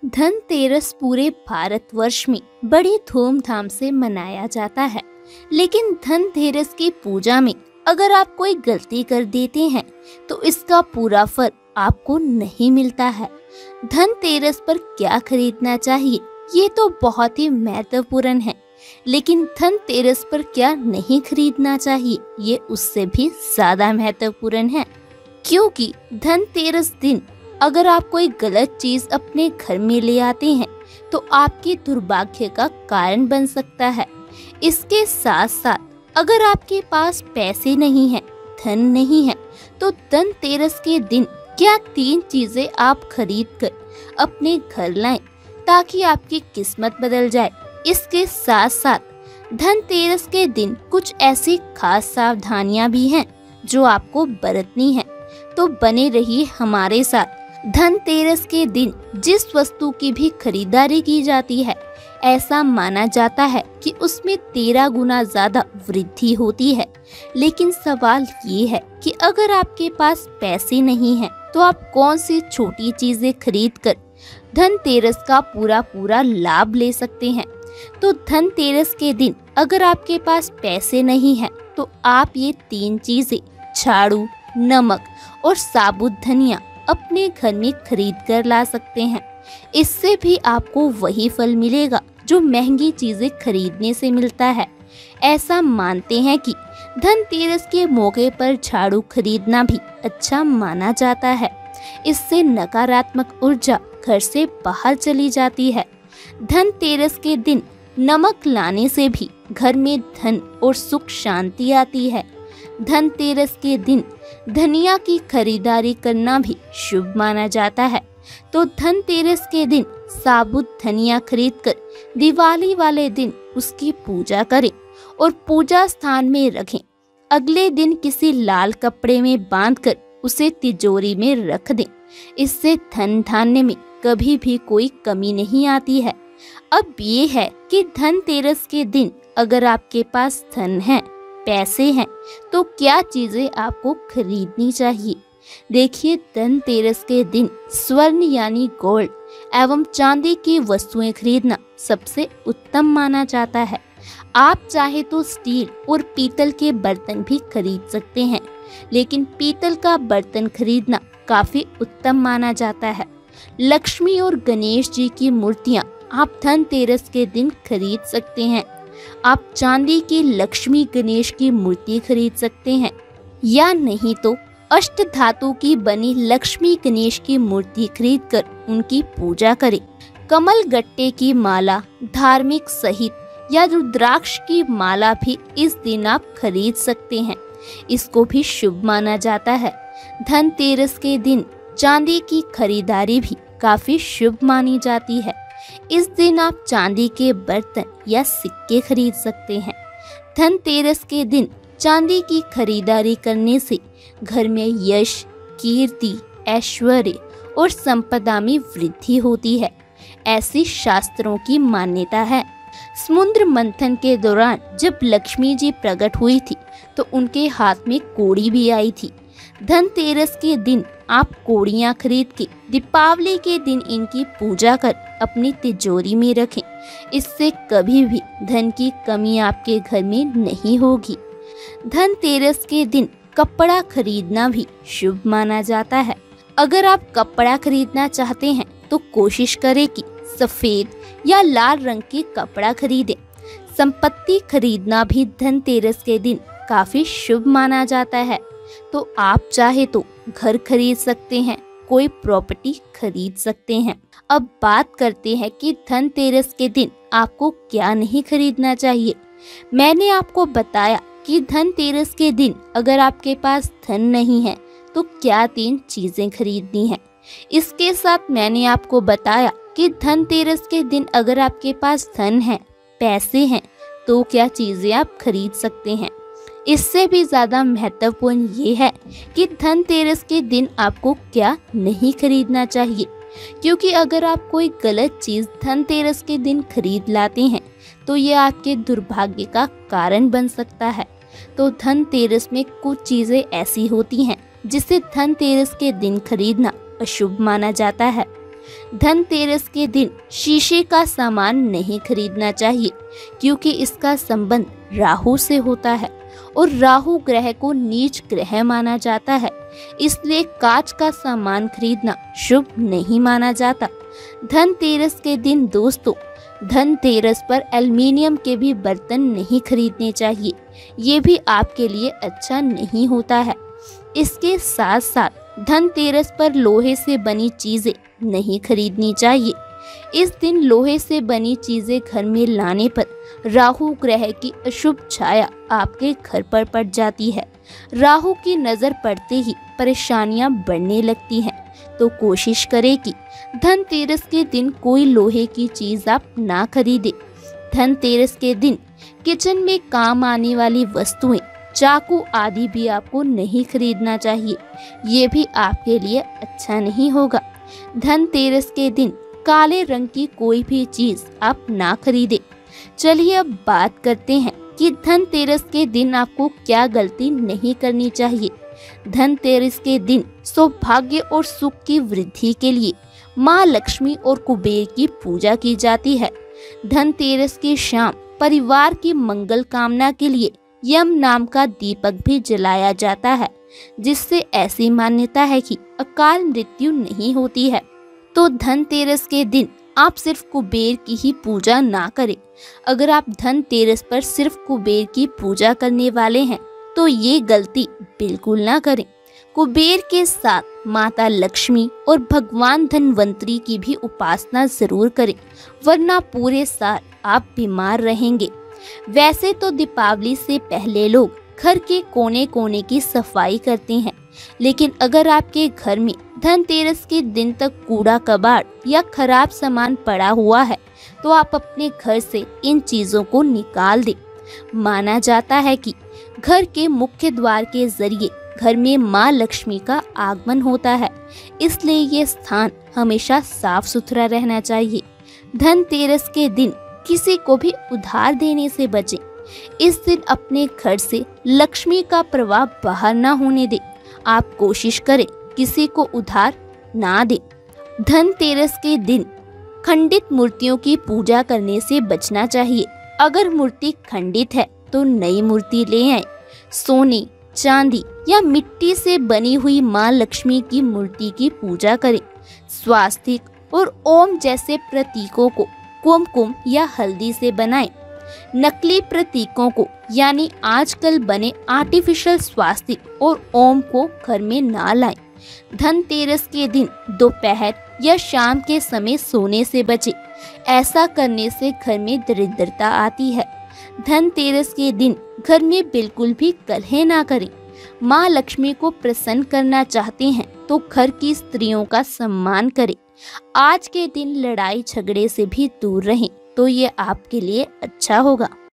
धनतेरस पूरे भारतवर्ष में बड़ी धूमधाम से मनाया जाता है। लेकिन धनतेरस की पूजा में अगर आप कोई गलती कर देते हैं तो इसका पूरा फल आपको नहीं मिलता है। धनतेरस पर क्या खरीदना चाहिए ये तो बहुत ही महत्वपूर्ण है, लेकिन धनतेरस पर क्या नहीं खरीदना चाहिए ये उससे भी ज्यादा महत्वपूर्ण है। क्योंकि धनतेरस दिन अगर आप कोई गलत चीज अपने घर में ले आते हैं तो आपके दुर्भाग्य का कारण बन सकता है। इसके साथ साथ अगर आपके पास पैसे नहीं हैं, धन नहीं है, तो धनतेरस के दिन क्या 3 चीजें आप खरीद कर अपने घर लाएं ताकि आपकी किस्मत बदल जाए। इसके साथ साथ धनतेरस के दिन कुछ ऐसी खास सावधानियां भी हैं जो आपको बरतनी है। तो बने रहिए हमारे साथ। धनतेरस के दिन जिस वस्तु की भी खरीदारी की जाती है ऐसा माना जाता है कि उसमें 13 गुना ज्यादा वृद्धि होती है। लेकिन सवाल ये है कि अगर आपके पास पैसे नहीं हैं तो आप कौन सी छोटी चीजें खरीद कर धनतेरस का पूरा लाभ ले सकते हैं। तो धनतेरस के दिन अगर आपके पास पैसे नहीं हैं तो आप ये 3 चीजें झाड़ू, नमक और साबुत धनिया अपने घर में खरीद कर ला सकते हैं। इससे भी आपको वही फल मिलेगा जो महंगी चीजें खरीदने से मिलता है। ऐसा मानते हैं कि धनतेरस के मौके पर झाड़ू खरीदना भी अच्छा माना जाता है। इससे नकारात्मक ऊर्जा घर से बाहर चली जाती है। धनतेरस के दिन नमक लाने से भी घर में धन और सुख शांति आती है। धनतेरस के दिन धनिया की खरीदारी करना भी शुभ माना जाता है। तो धनतेरस के दिन साबुत धनिया खरीदकर दिवाली वाले दिन उसकी पूजा करें और पूजा स्थान में रखें। अगले दिन किसी लाल कपड़े में बांधकर उसे तिजोरी में रख दें। इससे धन धान्य में कभी भी कोई कमी नहीं आती है। अब ये है कि धनतेरस के दिन अगर आपके पास धन है, पैसे हैं, तो क्या चीजें आपको खरीदनी चाहिए। देखिए, धनतेरस के दिन स्वर्ण यानी गोल्ड एवं चांदी की वस्तुएं खरीदना सबसे उत्तम माना जाता है। आप चाहे तो स्टील और पीतल के बर्तन भी खरीद सकते हैं, लेकिन पीतल का बर्तन खरीदना काफी उत्तम माना जाता है। लक्ष्मी और गणेश जी की मूर्तियां आप धनतेरस के दिन खरीद सकते हैं। आप चांदी की लक्ष्मी गणेश की मूर्ति खरीद सकते हैं, या नहीं तो अष्ट धातु की बनी लक्ष्मी गणेश की मूर्ति खरीदकर उनकी पूजा करें। कमल गट्टे की माला, धार्मिक सहित या रुद्राक्ष की माला भी इस दिन आप खरीद सकते हैं। इसको भी शुभ माना जाता है। धनतेरस के दिन चांदी की खरीदारी भी काफी शुभ मानी जाती है। इस दिन आप चांदी के बर्तन या सिक्के खरीद सकते हैं। धनतेरस के दिन चांदी की खरीदारी करने से घर में यश, कीर्ति, ऐश्वर्य और संपदा में वृद्धि होती है। ऐसी शास्त्रों की मान्यता है। समुद्र मंथन के दौरान जब लक्ष्मी जी प्रकट हुई थी तो उनके हाथ में कौड़ी भी आई थी। धनतेरस के दिन आप कौड़ियाँ खरीद के दीपावली के दिन इनकी पूजा कर अपनी तिजोरी में रखें। इससे कभी भी धन की कमी आपके घर में नहीं होगी। धनतेरस के दिन कपड़ा खरीदना भी शुभ माना जाता है। अगर आप कपड़ा खरीदना चाहते हैं तो कोशिश करें कि सफेद या लाल रंग के कपड़ा खरीदें। संपत्ति खरीदना भी धनतेरस के दिन काफी शुभ माना जाता है। तो आप चाहे तो घर खरीद सकते हैं, कोई प्रॉपर्टी खरीद सकते हैं। अब बात करते हैं कि धनतेरस के दिन आपको क्या नहीं खरीदना चाहिए। मैंने आपको बताया कि धनतेरस के दिन अगर आपके पास धन नहीं है तो क्या 3 चीजें खरीदनी है। इसके साथ मैंने आपको बताया कि धनतेरस के दिन अगर आपके पास धन है, पैसे हैं, तो क्या चीजें आप खरीद सकते हैं। इससे भी ज्यादा महत्वपूर्ण ये है कि धनतेरस के दिन आपको क्या नहीं खरीदना चाहिए। क्योंकि अगर आप कोई गलत चीज धनतेरस के दिन खरीद लाते हैं तो ये आपके दुर्भाग्य का कारण बन सकता है। तो धनतेरस में कुछ चीजें ऐसी होती हैं जिसे धनतेरस के दिन खरीदना अशुभ माना जाता है। धनतेरस के दिन शीशे का सामान नहीं खरीदना चाहिए, क्योंकि इसका संबंध राहु से होता है और राहु ग्रह को नीच ग्रह माना जाता है। इसलिए कांच का सामान खरीदना शुभ नहीं माना जाता। धनतेरस के दिन दोस्तों, धनतेरस पर एल्युमिनियम के भी बर्तन नहीं खरीदने चाहिए, ये भी आपके लिए अच्छा नहीं होता है। इसके साथ साथ धनतेरस पर लोहे से बनी चीजें नहीं खरीदनी चाहिए। इस दिन लोहे से बनी चीजें घर में लाने पर राहु ग्रह की अशुभ छाया आपके घर पर पड़ जाती है। राहु की नजर पड़ते ही परेशानियां बढ़ने लगती हैं, तो कोशिश करें कि धनतेरस के दिन कोई लोहे की चीज आप ना खरीदें। धनतेरस के दिन किचन में काम आने वाली वस्तुएं, चाकू आदि भी आपको नहीं खरीदना चाहिए, ये भी आपके लिए अच्छा नहीं होगा। धनतेरस के दिन काले रंग की कोई भी चीज आप ना खरीदें। चलिए अब बात करते हैं कि धनतेरस के दिन आपको क्या गलती नहीं करनी चाहिए। धनतेरस के दिन सौभाग्य और सुख की वृद्धि के लिए माँ लक्ष्मी और कुबेर की पूजा की जाती है। धनतेरस की शाम परिवार की मंगल कामना के लिए यम नाम का दीपक भी जलाया जाता है, जिससे ऐसी मान्यता है कि अकाल मृत्यु नहीं होती है। तो धनतेरस के दिन आप सिर्फ कुबेर की ही पूजा ना करें। अगर आप धनतेरस पर सिर्फ कुबेर की पूजा करने वाले हैं तो ये गलती बिल्कुल ना करें। कुबेर के साथ माता लक्ष्मी और भगवान धनवंतरी की भी उपासना जरूर करें, वरना पूरे साल आप बीमार रहेंगे। वैसे तो दीपावली से पहले लोग घर के कोने कोने की सफाई करते हैं, लेकिन अगर आपके घर में धनतेरस के दिन तक कूड़ा कबाड़ या खराब सामान पड़ा हुआ है तो आप अपने घर से इन चीजों को निकाल दें। माना जाता है कि घर के मुख्य द्वार के जरिए घर में माँ लक्ष्मी का आगमन होता है, इसलिए ये स्थान हमेशा साफ सुथरा रहना चाहिए। धनतेरस के दिन किसी को भी उधार देने से बचें। इस दिन अपने घर से लक्ष्मी का प्रवाह बाहर ना होने दें। आप कोशिश करें किसी को उधार ना दें। धनतेरस के दिन खंडित मूर्तियों की पूजा करने से बचना चाहिए। अगर मूर्ति खंडित है तो नई मूर्ति ले आए। सोने, चांदी या मिट्टी से बनी हुई माँ लक्ष्मी की मूर्ति की पूजा करें। स्वास्तिक और ओम जैसे प्रतीकों को कुमकुम या हल्दी से बनाएं। नकली प्रतीकों को यानी आजकल बने आर्टिफिशियल स्वास्तिक और ओम को घर में ना लाएं। धनतेरस के दिन दोपहर या शाम के समय सोने से बचें। ऐसा करने से घर में दरिद्रता आती है। धनतेरस के दिन घर में बिल्कुल भी कलह ना करें। माँ लक्ष्मी को प्रसन्न करना चाहते हैं तो घर की स्त्रियों का सम्मान करें। आज के दिन लड़ाई झगड़े से भी दूर रहें, तो ये आपके लिए अच्छा होगा।